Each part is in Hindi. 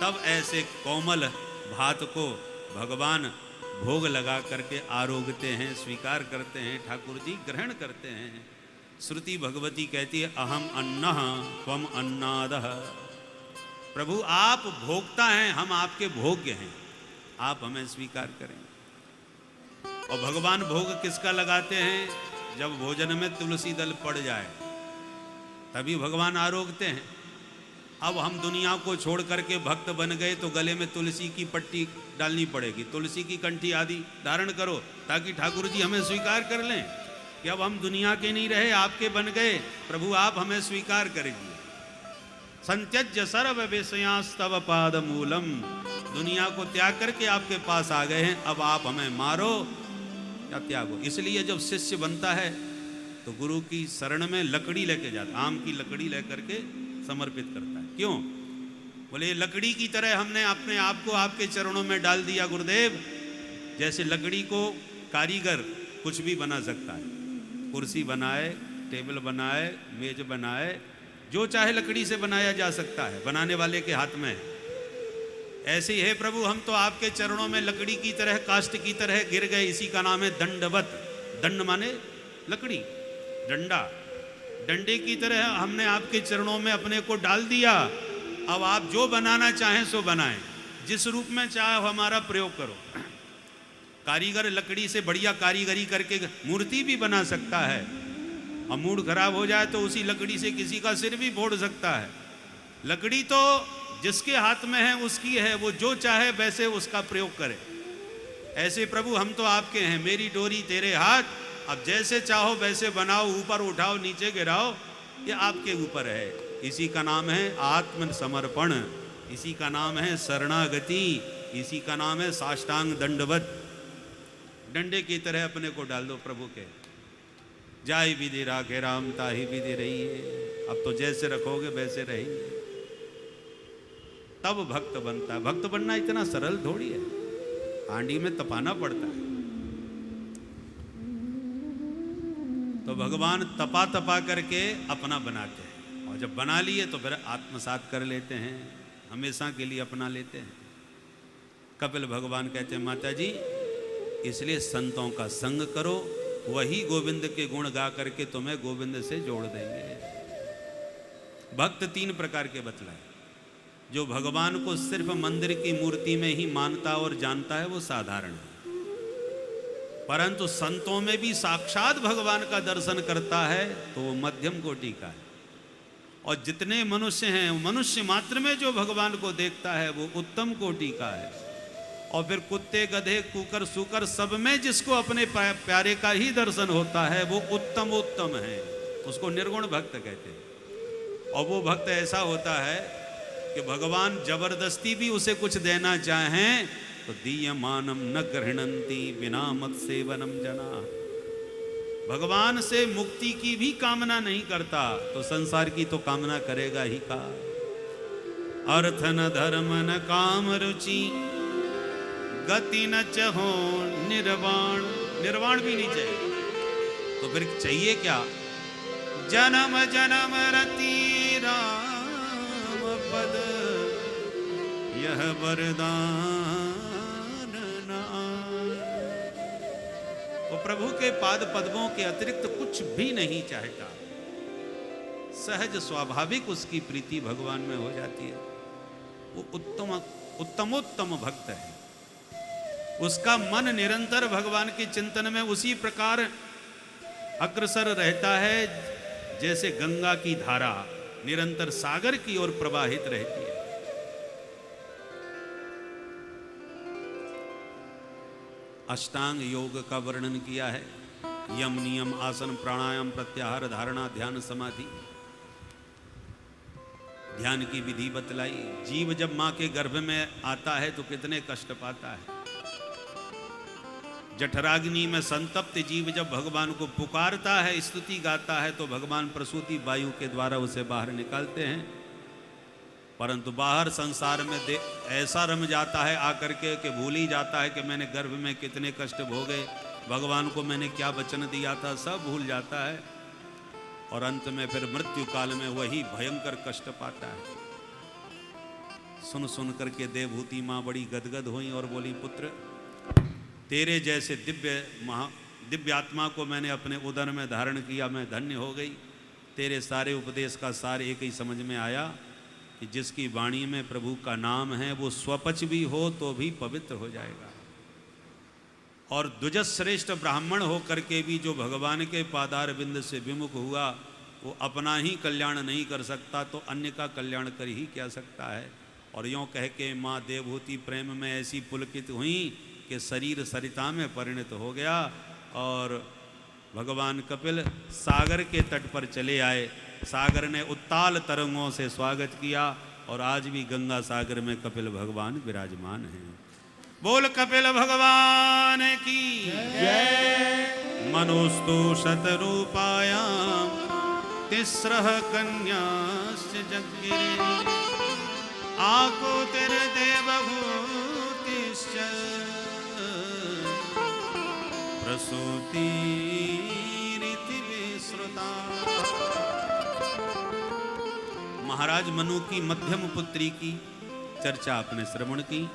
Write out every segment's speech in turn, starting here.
तब ऐसे कोमल भात को भगवान भोग लगा करके आरोगते हैं, स्वीकार करते हैं, ठाकुर जी ग्रहण करते हैं। श्रुति भगवती कहती है अहम अन्नः त्वम अन्नादः। प्रभु आप भोक्ता हैं, हम आपके भोग्य हैं, आप हमें स्वीकार करें। और भगवान भोग किसका लगाते हैं? जब भोजन में तुलसी दल पड़ जाए तभी भगवान आरोगते हैं। अब हम दुनिया को छोड़ करके भक्त बन गए तो गले में तुलसी की पट्टी डालनी पड़ेगी, तुलसी की कंठी आदि धारण करो ताकि ठाकुर जी हमें स्वीकार कर लें कि अब हम दुनिया के नहीं रहे, आपके बन गए, प्रभु आप हमें स्वीकार करेंगे। संत्यज्य सर्व विषयांस्तव पाद मूलम, दुनिया को त्याग करके आपके पास आ गए हैं, अब आप हमें मारो या त्यागो। इसलिए जब शिष्य बनता है तो गुरु की शरण में लकड़ी लेके जाता, आम की लकड़ी लेकर के समर्पित करता है। क्यों? बोले लकड़ी की तरह हमने अपने आप को आपके चरणों में डाल दिया गुरुदेव। जैसे लकड़ी को कारीगर कुछ भी बना सकता है, कुर्सी बनाए, टेबल बनाए, मेज बनाए, जो चाहे लकड़ी से बनाया जा सकता है, बनाने वाले के हाथ में है। ऐसे ही है प्रभु, हम तो आपके चरणों में लकड़ी की तरह, काष्ठ की तरह गिर गए। इसी का नाम है दंडवत। दंड माने लकड़ी, डंडा, डंडे की तरह हमने आपके चरणों में अपने को डाल दिया। अब आप जो बनाना चाहें सो बनाएं, जिस रूप में चाहे हमारा प्रयोग करो। कारीगर लकड़ी से बढ़िया कारीगरी करके मूर्ति भी बना सकता है, और मूड खराब हो जाए तो उसी लकड़ी से किसी का सिर भी फोड़ सकता है। लकड़ी तो जिसके हाथ में है उसकी है, वो जो चाहे वैसे उसका प्रयोग करे। ऐसे प्रभु हम तो आपके हैं, मेरी डोरी तेरे हाथ, अब जैसे चाहो वैसे बनाओ, ऊपर उठाओ नीचे गिराओ, ये आपके ऊपर है। इसी का नाम है आत्मसमर्पण, इसी का नाम है शरणागति, इसी का नाम है साष्टांग दंडवत। डंडे की तरह अपने को डाल दो प्रभु के। जाय विधि राखे राम ताहि विधि रहिए। अब तो जैसे रखोगे वैसे रहेंगे, तब भक्त बनता है। भक्त बनना इतना सरल थोड़ी है, हांडी में तपाना पड़ता है। तो भगवान तपा तपा करके अपना बनाते हैं, और जब बना लिए तो फिर आत्मसात कर लेते हैं, हमेशा के लिए अपना लेते हैं। कपिल भगवान कहते हैं माता जी, इसलिए संतों का संग करो, वही गोविंद के गुण गा करके तुम्हें गोविंद से जोड़ देंगे। भक्त तीन प्रकार के बतलाए। जो भगवान को सिर्फ मंदिर की मूर्ति में ही मानता और जानता है वो साधारण है, परंतु संतों में भी साक्षात भगवान का दर्शन करता है तो वो मध्यम कोटि का है। और जितने मनुष्य हैं, मनुष्य मात्र में जो भगवान को देखता है वो उत्तम कोटि का है। और फिर कुत्ते, गधे, कुकर, सूकर सब में जिसको अपने प्यारे का ही दर्शन होता है वो उत्तम उत्तम है, उसको निर्गुण भक्त कहते हैं। और वो भक्त ऐसा होता है कि भगवान जबरदस्ती भी उसे कुछ देना चाहें तो दीयमानम न गृह्णन्ति बिना मत सेवनम जना। भगवान से मुक्ति की भी कामना नहीं करता तो संसार की तो कामना करेगा ही का। अर्थ न धर्म न काम रुचि गति न चहो निर्वाण, निर्वाण भी नहीं चाहिए तो फिर चाहिए क्या? जन्म जन्म रति राम पद यह वरदान नाम। वो प्रभु के पाद पद्मों के अतिरिक्त कुछ भी नहीं चाहता, सहज स्वाभाविक उसकी प्रीति भगवान में हो जाती है। वो उत्तमोत्तम भक्त है, उसका मन निरंतर भगवान के चिंतन में उसी प्रकार अग्रसर रहता है जैसे गंगा की धारा निरंतर सागर की ओर प्रवाहित रहती है। अष्टांग योग का वर्णन किया है, यम, नियम, आसन, प्राणायाम, प्रत्याहार, धारणा, ध्यान, समाधि। ध्यान की विधि बतलाई। जीव जब मां के गर्भ में आता है तो कितने कष्ट पाता है। जठराग्नि में संतप्त जीव जब भगवान को पुकारता है, स्तुति गाता है, तो भगवान प्रसूति वायु के द्वारा उसे बाहर निकालते हैं। परंतु बाहर संसार में ऐसा रम जाता है आकर के कि भूल ही जाता है कि मैंने गर्भ में कितने कष्ट भोगे, भगवान को मैंने क्या वचन दिया था, सब भूल जाता है। और अंत में फिर मृत्यु काल में वही भयंकर कष्ट पाता है। सुन सुन करके देवहूति माँ बड़ी गदगद हुई और बोली, पुत्र तेरे जैसे दिव्य आत्मा को मैंने अपने उदर में धारण किया, मैं धन्य हो गई। तेरे सारे उपदेश का सार एक ही समझ में आया कि जिसकी वाणी में प्रभु का नाम है वो स्वपच भी हो तो भी पवित्र हो जाएगा, और द्विजश्रेष्ठ ब्राह्मण हो करके भी जो भगवान के पादार बिंद से विमुख हुआ वो अपना ही कल्याण नहीं कर सकता तो अन्य का कल्याण कर ही क्या सकता है। और यूँ कह के माँ देवहूति प्रेम में ऐसी पुलकित हुई कि शरीर सरिता में परिणत हो गया, और भगवान कपिल सागर के तट पर चले आए। सागर ने उत्ताल तरंगों से स्वागत किया, और आज भी गंगा सागर में कपिल भगवान विराजमान हैं। बोल कपिल भगवान की जय। मनोस्तु शतरूपायां तिस्रः कन्याश्च जज्ञिरे आकुतिर्देवहूतिश्च प्रसूतिरिति विश्रुता। महाराज मनु की मध्यम पुत्री की चर्चा आपने श्रवण की।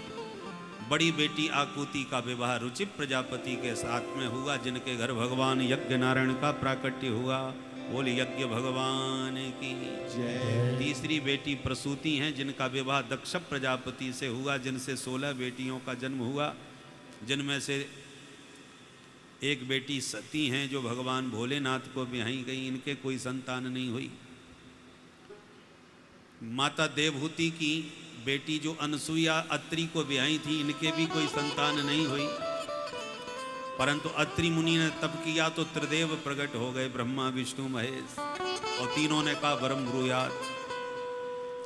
बड़ी बेटी आकुति का विवाह रुचि प्रजापति के साथ में हुआ, जिनके घर भगवान यज्ञ नारायण का प्राकट्य हुआ। बोल यज्ञ भगवान की जय। तीसरी बेटी प्रसूति हैं, जिनका विवाह दक्ष प्रजापति से हुआ, जिनसे 16 बेटियों का जन्म हुआ, जिनमें से एक बेटी सती हैं जो भगवान भोलेनाथ को ब्याही गई, इनके कोई संतान नहीं हुई। माता देवहूति की बेटी जो अनसुईया अत्रि को ब्याही थी, इनके भी कोई संतान नहीं हुई। परंतु अत्रि मुनि ने तप किया तो त्रिदेव प्रकट हो गए, ब्रह्मा विष्णु महेश, और तीनों ने कहा वरम ब्रूयात।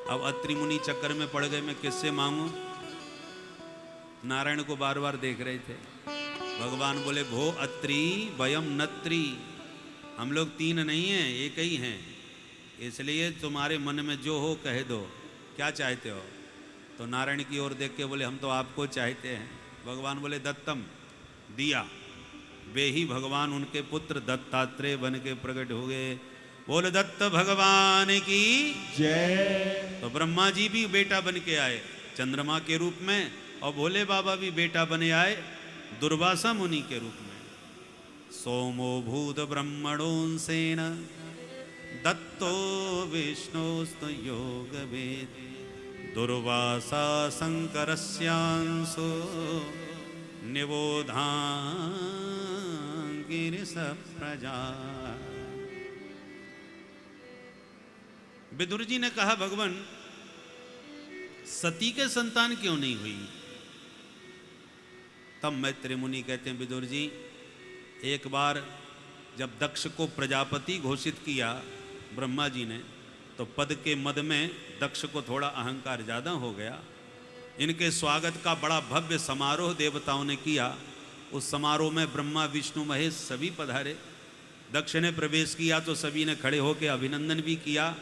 अब अत्रि मुनि चक्कर में पड़ गए, मैं किससे मांगू? नारायण को बार बार देख रहे थे। भगवान बोले, भो अत्रि वयम नत्रि, हम लोग 3 नहीं हैं, एक ही हैं, इसलिए तुम्हारे मन में जो हो कह दो, क्या चाहते हो? तो नारायण की ओर देख के बोले, हम तो आपको चाहते हैं। भगवान बोले, दत्तम, दिया। वे ही भगवान उनके पुत्र दत्तात्रेय बन के प्रकट हो गए। बोल दत्त भगवान की जय। तो ब्रह्मा जी भी बेटा बन के आए चंद्रमा के रूप में, और भोले बाबा भी बेटा बने आए दुर्वासा मुनि के रूप में। सोमो भूत ब्रह्मणोंसेन दत्तो विष्णुस्तु योग वेद दुर्वासा शंकरस्यांसो निबोधांगिरिस प्रजा। विदुर जी ने कहा, भगवान सती के संतान क्यों नहीं हुई? तब मैत्रेय मुनि कहते हैं, विदुर जी, एक बार जब दक्ष को प्रजापति घोषित किया ब्रह्मा जी ने, तो पद के मद में दक्ष को थोड़ा अहंकार ज़्यादा हो गया। इनके स्वागत का बड़ा भव्य समारोह देवताओं ने किया। उस समारोह में ब्रह्मा विष्णु महेश सभी पधारे। दक्ष ने प्रवेश किया तो सभी ने खड़े होकर अभिनंदन भी किया,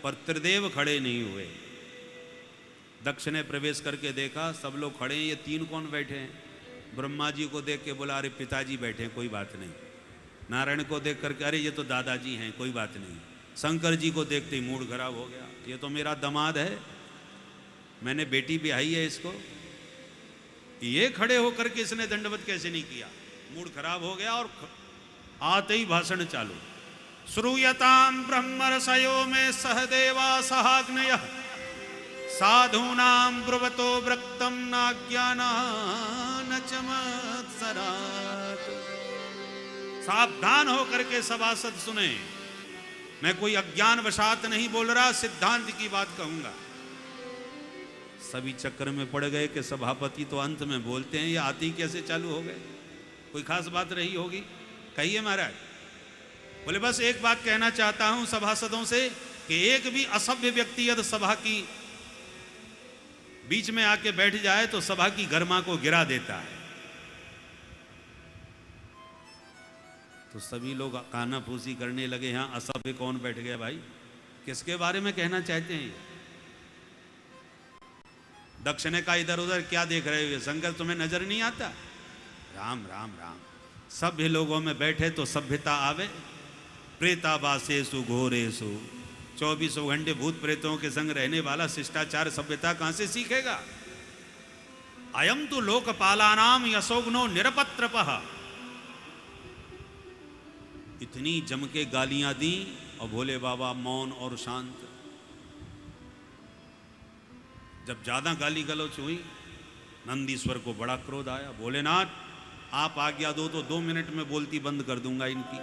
पर त्रिदेव खड़े नहीं हुए। दक्ष ने प्रवेश करके देखा सब लोग खड़े हैं, ये 3 कौन बैठे हैं? ब्रह्मा जी को देख के बोला, अरे पिताजी बैठे हैं, कोई बात नहीं। नारायण को देख करके, अरे ये तो दादाजी हैं, कोई बात नहीं। शंकर जी को देखते ही मूड खराब हो गया, ये तो मेरा दामाद है, मैंने बेटी ब्याही है इसको, ये खड़े होकर के इसने दंडवत कैसे नहीं किया? मूड खराब हो गया और आते ही भाषण चालू। श्रूयताम ब्रह्मरसयो में सहदेवा सहाग्नय साधूनाम ब्रुवतो व्रक्तम नाज्ञानान चमत्सरात्। सावधान होकर के सभासद सुने, मैं कोई अज्ञान वशात नहीं बोल रहा, सिद्धांत की बात कहूंगा। सभी चक्कर में पड़ गए कि सभापति तो अंत में बोलते हैं, ये आते ही कैसे चालू हो गए? कोई खास बात रही होगी, कहिए महाराज। बोले, बस एक बात कहना चाहता हूं सभासदों से कि एक भी असभ्य व्यक्ति यदि सभा की बीच में आके बैठ जाए तो सभा की गरिमा को गिरा देता है। तो सभी लोग कानाफूसी करने लगे, यहाँ असभ्य कौन बैठ गया भाई, किसके बारे में कहना चाहते हैं? दक्ष ने कहा, इधर उधर क्या देख रहे हो, शंकर तुम्हें नजर नहीं आता? राम राम राम। सभ्य लोगों में बैठे तो सभ्यता आवे। प्रेतावासेषु घोरेषु 24 घंटे भूत प्रेतों के संग रहने वाला शिष्टाचार सभ्यता कहां से सीखेगा? अयम तो लोकपालानाम यशोग्नो निरपत्रपः। इतनी जम के गालियां दी और भोले बाबा मौन और शांत। जब ज्यादा गाली गलौच हुई, नंदीश्वर को बड़ा क्रोध आया। भोलेनाथ, आप आज्ञा दो तो 2 मिनट में बोलती बंद कर दूंगा इनकी।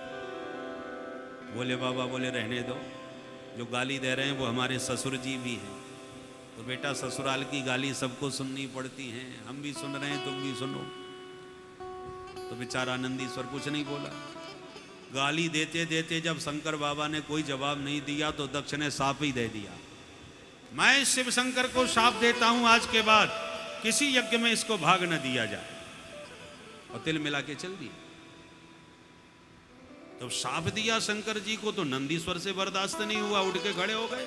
भोले बाबा बोले रहने दो, जो गाली दे रहे हैं वो हमारे ससुर जी भी हैं, तो बेटा ससुराल की गाली सबको सुननी पड़ती हैं, हम भी सुन रहे हैं तुम भी सुनो। तो बेचारा नंदीश्वर कुछ नहीं बोला। गाली देते देते जब शंकर बाबा ने कोई जवाब नहीं दिया तो दक्ष ने शाप ही दे दिया। मैं शिव शंकर को शाप देता हूं, आज के बाद किसी यज्ञ में इसको भाग न दिया जाए। और तिल मिला के चल दिया। तो शाप दिया शंकर जी को, तो नंदीश्वर से बर्दाश्त नहीं हुआ, उठ के खड़े हो गए।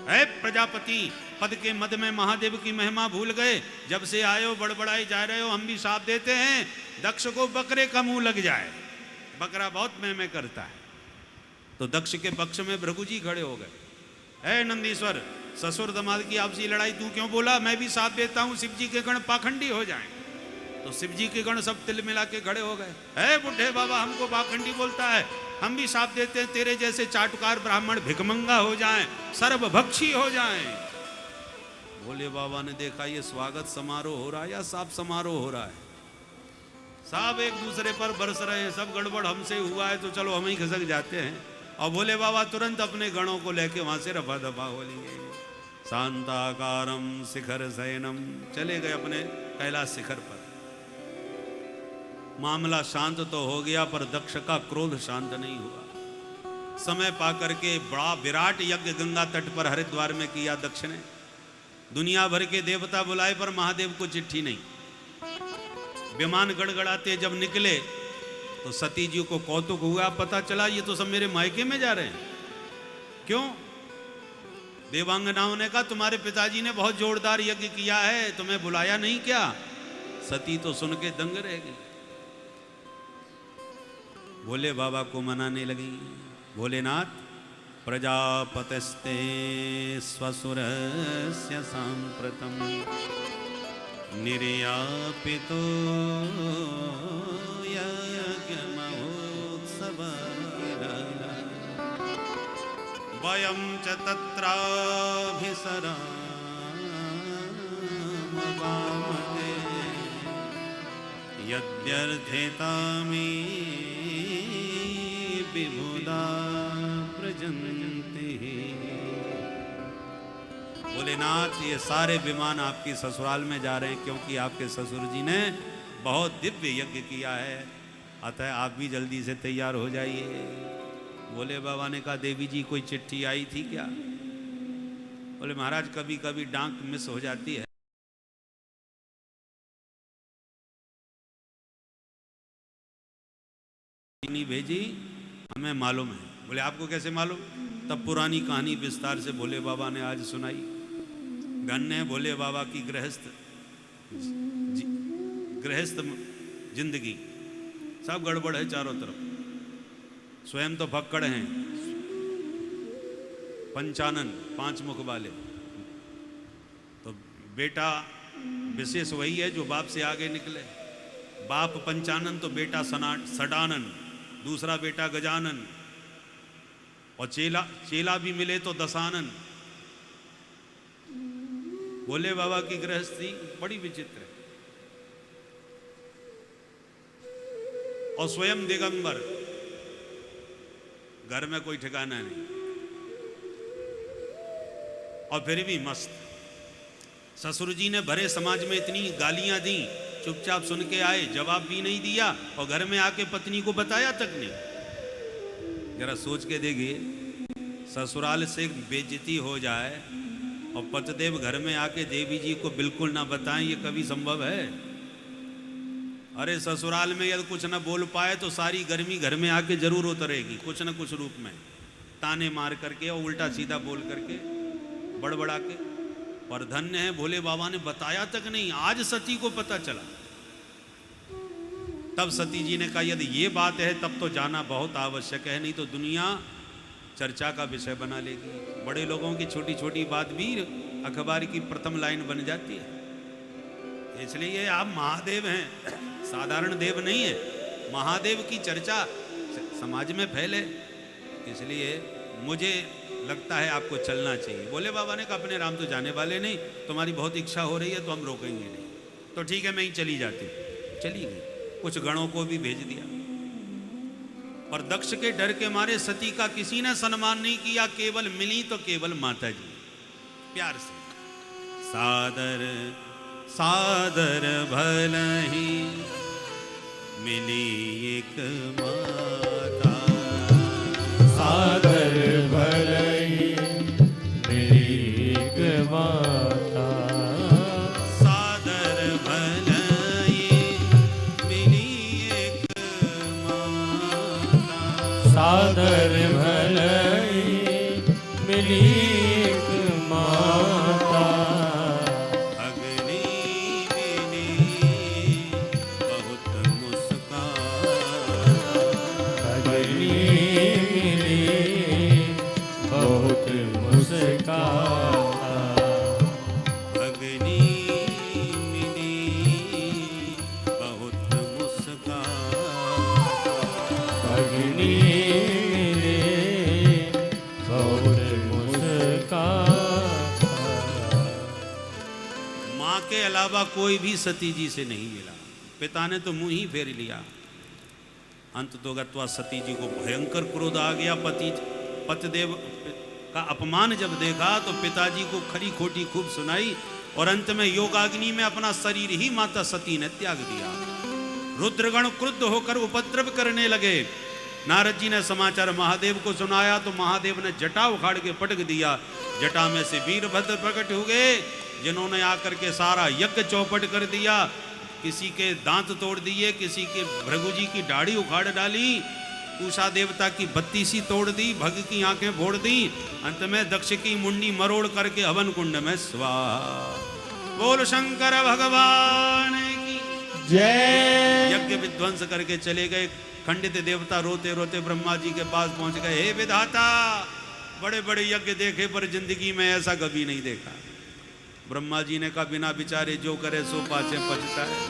है प्रजापति, पद के मद में महादेव की महिमा भूल गए, जब से आए हो बड़बड़ाई जा रहे हो, हम भी शाप देते हैं दक्ष को बकरे का मुंह लग जाए, बकरा बहुत में करता है। तो दक्ष के पक्ष में भृगु जी खड़े हो गए। है नंदीश्वर, ससुर दमाद की आपसी लड़ाई तू क्यों बोला? मैं भी साथ देता हूं शिव जी के गण पाखंडी हो जाएं। तो शिव जी के गण सब तिल मिला के खड़े हो गए। है बुढ़े बाबा, हमको पाखंडी बोलता है, हम भी साथ देते हैं तेरे जैसे चाटुकार ब्राह्मण भिखमंगा हो जाएं, सर्वभक्षी हो जाएं। भोले बाबा ने देखा ये स्वागत समारोह हो रहा है या साप समारोह हो रहा है। सब एक दूसरे पर बरस रहे हैं, सब गड़बड़ हमसे हुआ है तो चलो हम ही खिसक जाते हैं। और भोले बाबा तुरंत अपने गणों को लेके वहां से रफा दफा हो लेंगे। शांताकारम शिखर शयनम, चले गए अपने कैलाश शिखर पर। मामला शांत तो हो गया, पर दक्ष का क्रोध शांत नहीं हुआ। समय पाकर के बड़ा विराट यज्ञ गंगा तट पर हरिद्वार में किया दक्ष ने। दुनिया भर के देवता बुलाए, पर महादेव को चिट्ठी नहीं। विमान गड़गड़ाते जब निकले तो सती जी को कौतुक हुआ, पता चला ये तो सब मेरे मायके में जा रहे हैं। क्यों? देवांगनाओं ने कहा तुम्हारे पिताजी ने बहुत जोरदार यज्ञ किया है, तुम्हें बुलाया नहीं क्या? सती तो सुन के दंग रह गई। भोले बाबा को मनाने लगी। भोलेनाथ, प्रजापतस्ते स्वसुरस्य सांप्रतम निर्यापितो वयं च तत्राभिसरामवामहे यद्यर्थेतामे विबुधा प्रजन्ते। भोलेनाथ, ये सारे विमान आपकी ससुराल में जा रहे हैं, क्योंकि आपके ससुर जी ने बहुत दिव्य यज्ञ किया है, अतः आप भी जल्दी से तैयार हो जाइए। भोले बाबा ने कहा देवी जी कोई चिट्ठी आई थी क्या? बोले महाराज कभी कभी डाक मिस हो जाती है। नहीं भेजी, हमें मालूम है। बोले आपको कैसे मालूम? तब पुरानी कहानी विस्तार से भोले बाबा ने आज सुनाई। धन्य है भोले बाबा की गृहस्थ जिंदगी, सब गड़बड़ है चारों तरफ। स्वयं तो फक्कड़ हैं, पंचानन 5 मुख वाले। तो बेटा विशेष वही है जो बाप से आगे निकले। बाप पंचानन तो बेटा सडानन, दूसरा बेटा गजानन, और चेला भी मिले तो दशानन। भोले बाबा की गृहस्थी बड़ी विचित्र है। और स्वयं दिगंबर, घर में कोई ठिकाना नहीं, और फिर भी मस्त। ससुर जी ने भरे समाज में इतनी गालियां दी, चुपचाप सुन के आए, जवाब भी नहीं दिया, और घर में आके पत्नी को बताया तक नहीं। जरा सोच के देखिए, ससुराल से बेइज्जती हो जाए और पतिदेव घर में आके देवी जी को बिल्कुल ना बताएं, ये कभी संभव है? अरे ससुराल में यदि कुछ ना बोल पाए तो सारी गर्मी घर में आके जरूर उतरेगी, कुछ न कुछ रूप में, ताने मार करके और उल्टा सीधा बोल करके, बड़बड़ा के। पर धन्य है भोले बाबा ने बताया तक नहीं, आज सती को पता चला। तब सती जी ने कहा यदि ये बात है तब तो जाना बहुत आवश्यक है, नहीं तो दुनिया चर्चा का विषय बना लेगी। बड़े लोगों की छोटी छोटी बात भी अखबार की प्रथम लाइन बन जाती है। इसलिए आप महादेव हैं, साधारण देव नहीं है। महादेव की चर्चा समाज में फैले, इसलिए मुझे लगता है आपको चलना चाहिए। बोले बाबा ने कहा अपने राम तो जाने वाले नहीं, तुम्हारी बहुत इच्छा हो रही है तो हम रोकेंगे नहीं। तो ठीक है मैं ही चली जाती हूँ। चली गई, कुछ गणों को भी भेज दिया। और दक्ष के डर के मारे सती का किसी ने सम्मान नहीं किया, केवल मिली तो केवल माता जी प्यार से। सादर सादर भलहि मिली एक माता, सादर भलहि मिली एक माता, सादर भलहि मिली एक माता, सादर भलहि मिली एक माता, अग्नि मिली बहुत मुस्कान, अग्नि मिली बहुत मुस्काता, अग्नि मिली बहुत मुस्कान, अग्नि मिली बहुत मुस्काता। माँ के अलावा कोई भी सती जी से नहीं मिला। पिता ने तो मुंह ही फेर लिया। अंत तो गत्वा सती जी को भयंकर क्रोध आ गया। पतिदेव का अपमान जब देखा तो पिताजी को खरी खोटी खूब सुनाई और अंत में योगाग्नि में अपना शरीर ही माता सती ने त्याग दिया। रुद्रगण क्रुद्ध होकर उपद्रव करने लगे। नारद जी ने समाचार महादेव को सुनाया तो महादेव ने जटा उखाड़ के पटक दिया। जटा में से वीरभद्र प्रकट हुए, जिन्होंने आकर के सारा यज्ञ चौपट कर दिया। किसी के दांत तोड़ दिए, किसी के भृगु जी की दाढ़ी उखाड़ डाली, उषा देवता की बत्ती सी तोड़ दी, भग की आंखें फोड़ दी। अंत में दक्ष की मुंडी मरोड़ करके हवन कुंड में स्वाहा। बोल शंकर भगवान की जय। यज्ञ विध्वंस करके चले गए। खंडित देवता रोते रोते ब्रह्मा जी के पास पहुंच गए। हे विधाता, बड़े बड़े यज्ञ देखे पर जिंदगी में ऐसा कभी नहीं देखा। ब्रह्मा जी ने कहा बिना विचारे जो करे सो पाछे पछता है।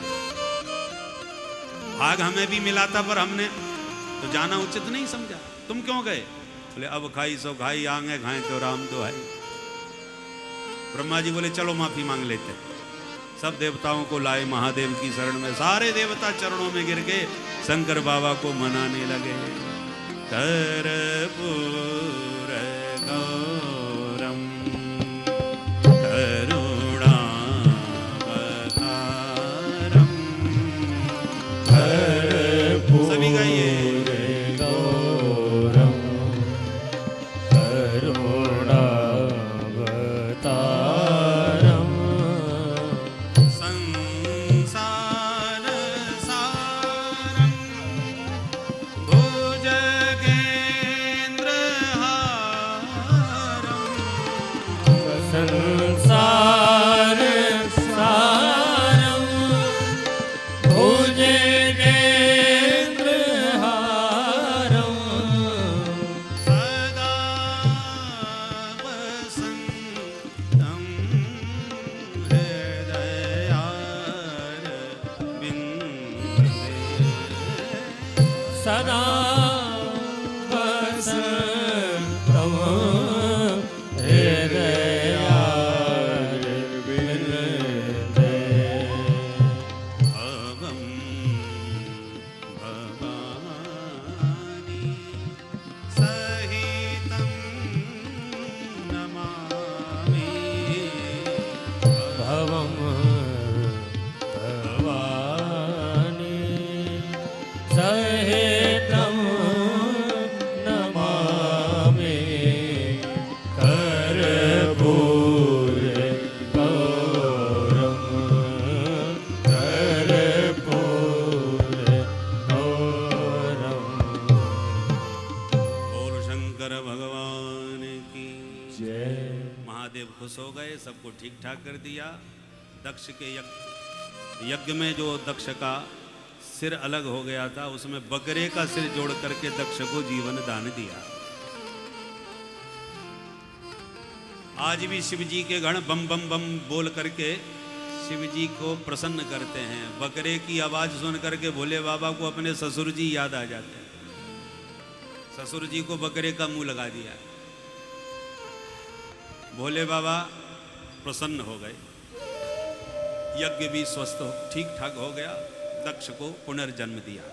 भाग हमें भी मिला था पर हमने तो जाना उचित नहीं समझा। तुम क्यों गए? बोले अब खाई सो खाई, आंगे खाए तो राम दुहाई। ब्रह्मा जी बोले चलो माफी मांग लेते। सब देवताओं को लाए महादेव की शरण में। सारे देवता चरणों में गिर के शंकर बाबा को मनाने लगे। कर्पूर गौरम करुणावतारम। सभी गाइए। गौरम करुणावतारम, संसार सारम भुजगेन्द्रहारम। संसार सारम भुजगेन्द्रहारम, सदा वसन्तं हृदयारविन्दे। सदा वसन्तं हृदयारविन्दे। भवं भवानी सहितं नमामि। भवं भवानी सहितं नमामि। कर्पूर गौरम कर्पूर गौरम। बोल शंकर भगवान की जय। महादेव खुश हो गए, सबको ठीक ठाक कर दिया। दक्ष के यज्ञ में जो दक्ष का सिर अलग हो गया था, उसमें बकरे का सिर जोड़ करके दक्ष को जीवन दान दिया। आज भी शिव जी के गण बम बम बम बोल करके शिव जी को प्रसन्न करते हैं। बकरे की आवाज सुन करके भोले बाबा को अपने ससुर जी याद आ जाते हैं। ससुर जी को बकरे का मुंह लगा दिया, भोले बाबा प्रसन्न हो गए, यज्ञ भी स्वस्थ ठीक ठाक हो गया, दक्ष को पुनर्जन्म दिया।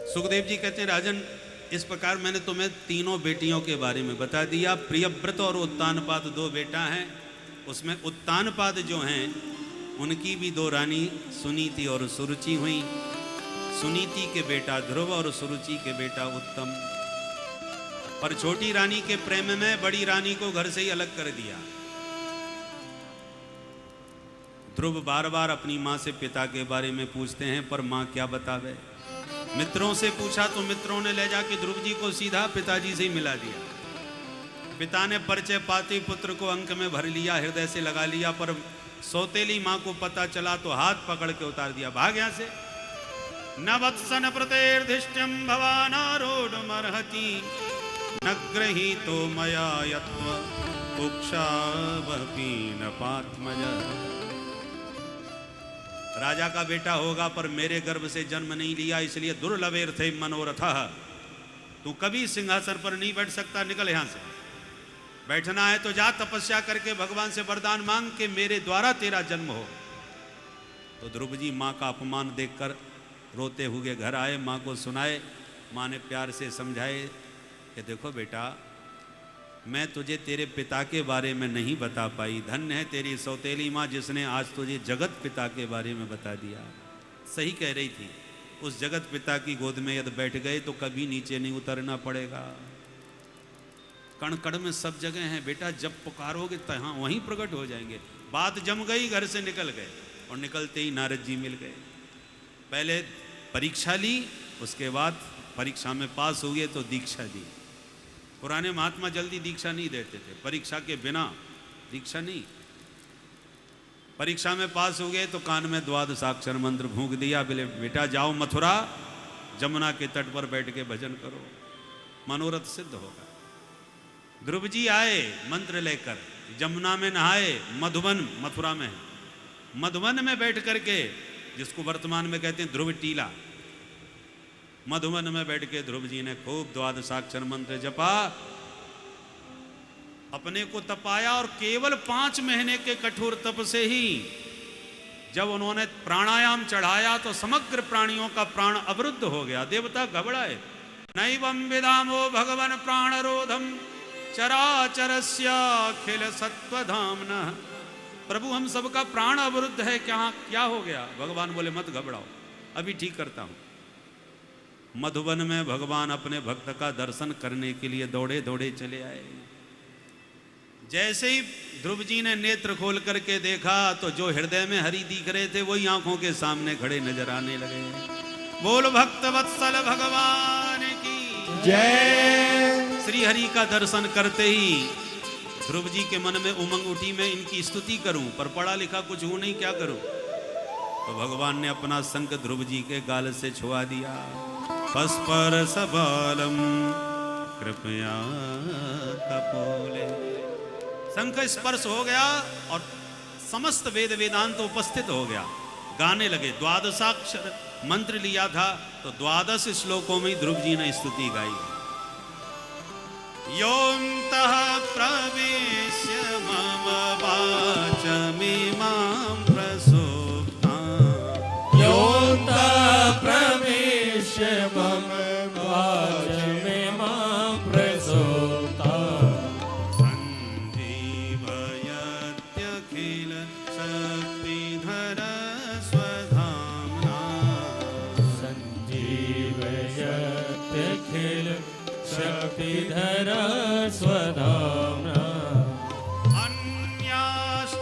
सुखदेव जी कहते हैं राजन, इस प्रकार मैंने तुम्हें तीनों बेटियों के बारे में बता दिया। प्रियव्रत और उत्तानपाद दो बेटा हैं, उसमें उत्तानपाद जो हैं उनकी भी दो रानी सुनीति और सुरुचि हुई। सुनीति के बेटा ध्रुव और सुरुचि के बेटा उत्तम। पर छोटी रानी के प्रेम में बड़ी रानी को घर से ही अलग कर दिया। ध्रुव बार बार अपनी माँ से पिता के बारे में पूछते हैं, पर माँ क्या बतावे। मित्रों से पूछा तो मित्रों ने ले जाके ध्रुव जी को सीधा पिताजी से ही मिला दिया। पिता ने परिचय पाते पुत्र को अंक में भर लिया, हृदय से लगा लिया, पर सौतेली माँ को पता चला तो हाथ पकड़ के उतार दिया, भाग यहाँ से। न वत्सन प्रतेर्धिष्टम भवानारोढ़मर्हति न गृहीतो मया यत्व कुक्षावपि न पात्मज। राजा का बेटा होगा पर मेरे गर्भ से जन्म नहीं लिया, इसलिए दुर्लभेर्थे मनोरथः। तू कभी सिंहासन पर नहीं बैठ सकता, निकल यहां से। बैठना है तो जा तपस्या करके भगवान से वरदान मांग के मेरे द्वारा तेरा जन्म हो। तो ध्रुव जी माँ का अपमान देखकर रोते हुए घर आए, माँ को सुनाए। माँ ने प्यार से समझाए कि देखो बेटा, मैं तुझे तेरे पिता के बारे में नहीं बता पाई, धन्य है तेरी सौतेली माँ जिसने आज तुझे जगत पिता के बारे में बता दिया। सही कह रही थी, उस जगत पिता की गोद में यदि बैठ गए तो कभी नीचे नहीं उतरना पड़ेगा। कण कण में सब जगह हैं बेटा, जब पुकारोगे तहाँ वहीं प्रकट हो जाएंगे। बात जम गई, घर से निकल गए और निकलते ही नारद जी मिल गए। पहले परीक्षा ली, उसके बाद परीक्षा में पास हुए तो दीक्षा दी। पुराने महात्मा जल्दी दीक्षा नहीं देते थे, परीक्षा के बिना दीक्षा नहीं। परीक्षा में पास हो गए तो कान में द्वादशाक्षर मंत्र फूंक दिया, बोले बेटा जाओ मथुरा, जमुना के तट पर बैठ के भजन करो, मनोरथ सिद्ध होगा। ध्रुव जी आए मंत्र लेकर, जमुना में नहाए, मधुबन मथुरा में है, मधुबन में बैठ करके, जिसको वर्तमान में कहते हैं ध्रुव टीला, मधुबन में बैठ के ध्रुव जी ने खूब द्वादशाक्षर मंत्र जपा, अपने को तपाया। और केवल 5 महीने के कठोर तप से ही जब उन्होंने प्राणायाम चढ़ाया तो समग्र प्राणियों का प्राण अवरुद्ध हो गया। देवता घबराए, नैवं विदामो भगवन प्राणरोधम चराचरस्याखिल सत्वधाम्नः। प्रभु हम सबका प्राण अवरुद्ध है, क्या हो गया। भगवान बोले मत घबराओ, अभी ठीक करता हूं। मधुबन में भगवान अपने भक्त का दर्शन करने के लिए दौड़े दौड़े चले आए। जैसे ही ध्रुव जी ने नेत्र खोल करके देखा तो जो हृदय में हरि दिख रहे थे वही आंखों के सामने खड़े नजर आने लगे। बोल भक्त वत्सल भगवान की जय। श्री हरि का दर्शन करते ही ध्रुव जी के मन में उमंग उठी, मैं इनकी स्तुति करूं, पर पढ़ा लिखा कुछ हूं नहीं, क्या करूं। तो भगवान ने अपना शंख ध्रुव जी के गाल से छुआ दिया। पस्पर सबलम कृपया कपोले। शंख स्पर्श हो गया और समस्त वेद वेदांत उपस्थित हो गया, गाने लगे। द्वादशाक्षर मंत्र लिया था तो 12 श्लोकों में ध्रुव जी ने स्तुति गाई। योऽन्तः प्रविश्य मम वाचमिमां प्रसुप्तां। योऽन्तः प्रविश्य मम वाचमिमां प्रसुप्तां। सञ्जीवयत्यखिल शक्तिधर स्वधाम्ना। सञ्जीवयत्यखिल शक्तिधर स्वधाम्ना। अन्याश्च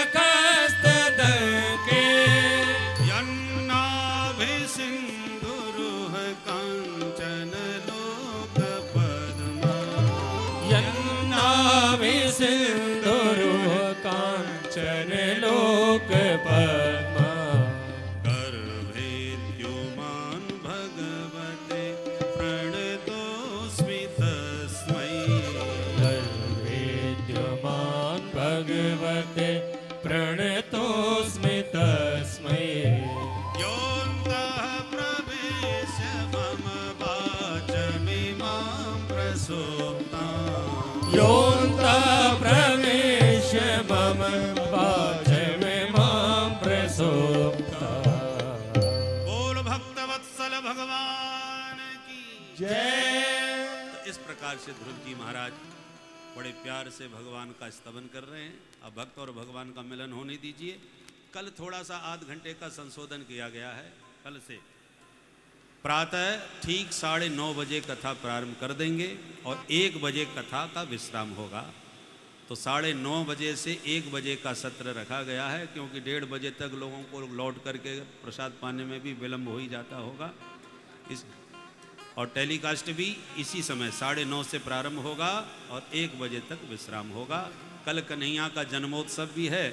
मखस्तके यन्नाभिसिन्धुरुह काञ्चन लोक पद्मा यन्नाभिसिन्धुरुह काञ्चन लोक पद्मा गर्भेद्युमान् भगवते प्रणतोऽस्मि तस्मै गर्भेद्युमान् भगवते प्रणतोऽस्मि तस्मै योऽन्तः प्रवेश्य मम वाचमिमां प्रसुप्ताम् योऽन्तः प्रवेश्य मम वाचमिमां प्रसुप्ता बोल भक्तवत्सल भगवान की जय। तो इस प्रकार से ध्रुव जी महाराज बड़े प्यार से भगवान का स्तवन कर रहे हैं। अब भक्त और भगवान का मिलन होने दीजिए। कल थोड़ा सा आध घंटे का संशोधन किया गया है। कल से प्रातः ठीक 9:30 बजे कथा प्रारंभ कर देंगे और 1 बजे कथा का विश्राम होगा। तो 9:30 बजे से 1 बजे का सत्र रखा गया है, क्योंकि 1:30 बजे तक लोगों को लौट करके प्रसाद पाने में भी विलम्ब हो ही जाता होगा। और टेलीकास्ट भी इसी समय 9:30 से प्रारंभ होगा और 1 बजे तक विश्राम होगा। कल कन्हैया का जन्मोत्सव भी है,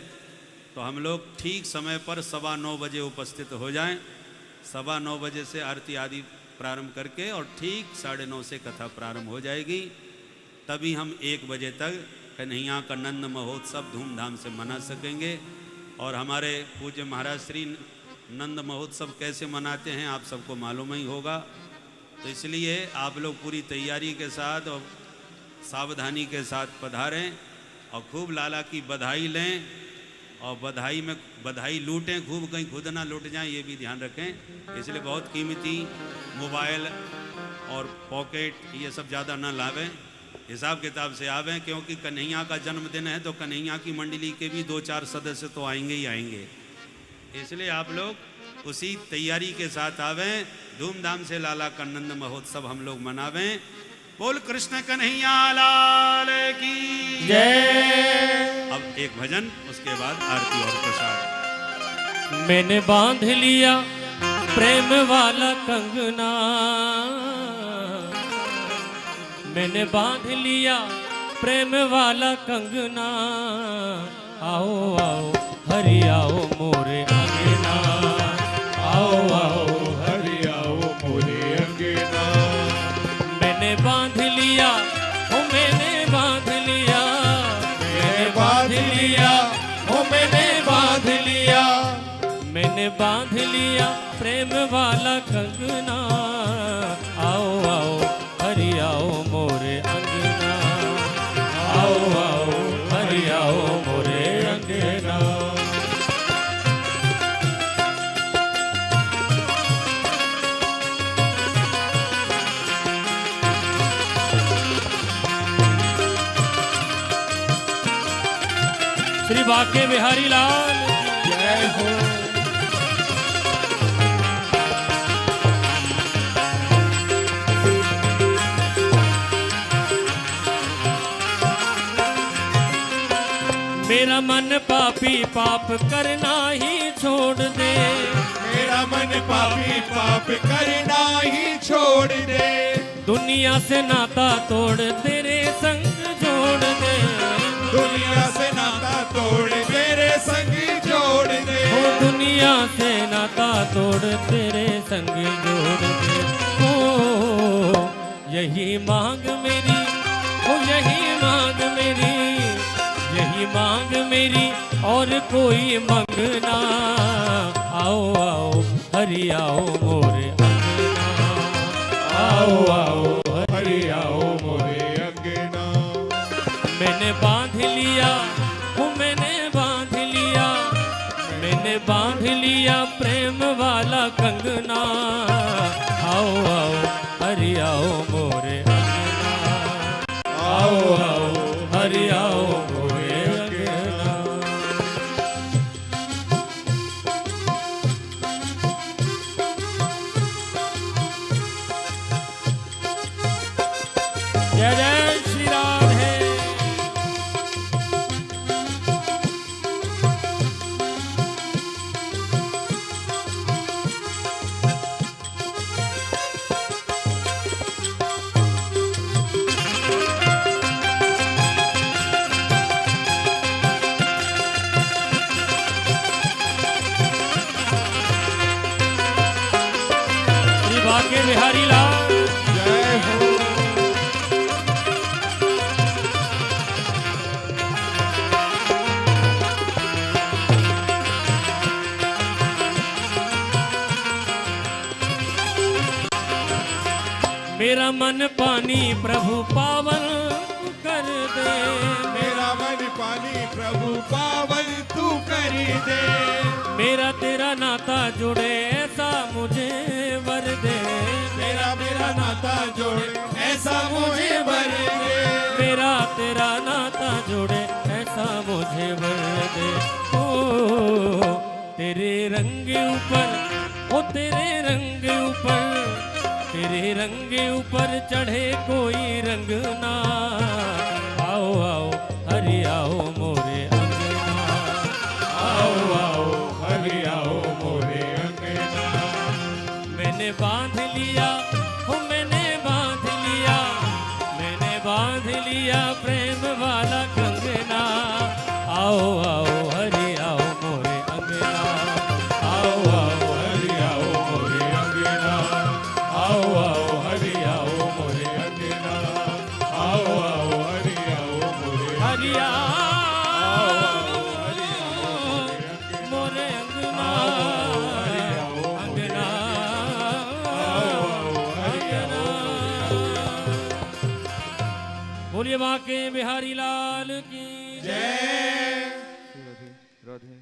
तो हम लोग ठीक समय पर 9:15 बजे उपस्थित हो जाएं। 9:15 बजे से आरती आदि प्रारंभ करके और ठीक 9:30 से कथा प्रारंभ हो जाएगी। तभी हम 1 बजे तक कन्हैया का नंद महोत्सव धूमधाम से मना सकेंगे। और हमारे पूज्य महाराज श्री नंद महोत्सव कैसे मनाते हैं आप सबको मालूम ही होगा। तो इसलिए आप लोग पूरी तैयारी के साथ और सावधानी के साथ पधारें और खूब लाला की बधाई लें और बधाई लूटें, खूब कहीं खुद ना लूट जाएं, ये भी ध्यान रखें। इसलिए बहुत कीमती मोबाइल और पॉकेट ये सब ज़्यादा ना लावें, हिसाब किताब से आवें, क्योंकि कन्हैया का जन्मदिन है तो कन्हैया की मंडली के भी 2-4 सदस्य तो आएंगे ही आएंगे। इसलिए आप लोग उसी तैयारी के साथ आवें, धूमधाम से लाला का नंद महोत्सव हम लोग मनावें। बोल कृष्ण कन्हैया लाल की जय। अब एक भजन, उसके बाद आरती और प्रसाद। मैंने बांध लिया प्रेम वाला कंगना, मैंने बांध लिया प्रेम वाला कंगना, आओ आओ हरि आओ मोरे अंगना, आओ आओ हरि आओ मोरे अंगना। मैंने बांध लिया, ओ मैंने बांध लिया, मैंने बांध लिया, ओ मैंने बांध लिया, मैंने बांध लिया प्रेम वाला कंगना, आओ आओ हरि आओ मोरे अंगना, आओ आओ हरि आओ मोरे अंगना। श्री बाके बिहारी लाल जय हो। मेरा मन पापी पाप करना ही छोड़ दे, मेरा मन पापी पाप करना ही छोड़ दे, दुनिया से नाता तोड़ तेरे संग जोड़ दे, दुनिया से नाता तोड़ तेरे संग जोड़ दे, ओ दुनिया से नाता तोड़ तेरे संग जोड़ दे। ओ यही मांग मेरी, ओ यही मांग मेरी, यही मांग मेरी और कोई मंगना, आओ आओ हरि आओ मोरे अंगना, आओ आओ हरि आओ मोरे अंगना। मैंने बांध लिया, ओ मैंने बांध लिया, मैंने बांध लिया प्रेम वाला कंगना, आओ आओ हरि आओ मोरे अंगना, आओ आओ हरि आओ मोरे अंगना। जय जय श्री राधे। बिहारी लाल। जय हो। मेरा मन पानी प्रभु पावन कर दे, मेरा मन पानी प्रभु पावन तू कर दे। मेरा तेरा नाता जुड़े ऐसा मुझे वर दे, मेरा मेरा नाता जोड़े ऐसा मुझे वर दे। मेरा तेरा नाता जुड़े ऐसा मुझे वर दे। ओ तेरे रंग ऊपर, ओ तेरे रंग ऊपर, तेरे रंग ऊपर चढ़े कोई रंग ना। आओ आओ हरि आओ मोरे अंगना, आओ आओ हरि आओ मोरे अंगना। मैंने बांध लिया, हो मैंने बांध लिया, मैंने बांध लिया प्रेम वाला कंगना। आओ आओ हरि आओ मोरे अंगना, आओ आओ हरि आओ मोरे अंगना। आओ आओ हरि आओ मोरे अंगना। आओ आओ हरि आओ मोरे हरि आओ हरि आओ मोरे अंगना, हरि आओ अंगना, हरि आओ। बोलिए बांके बिहारी लाल की जय। राधे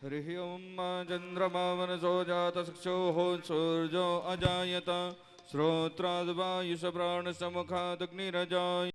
हरि ओम चंद्रमा मनसो जात चक्षुः सूर्यो अजायत श्रोत्राद् वायुः प्राणसमुखादग्निरजायत।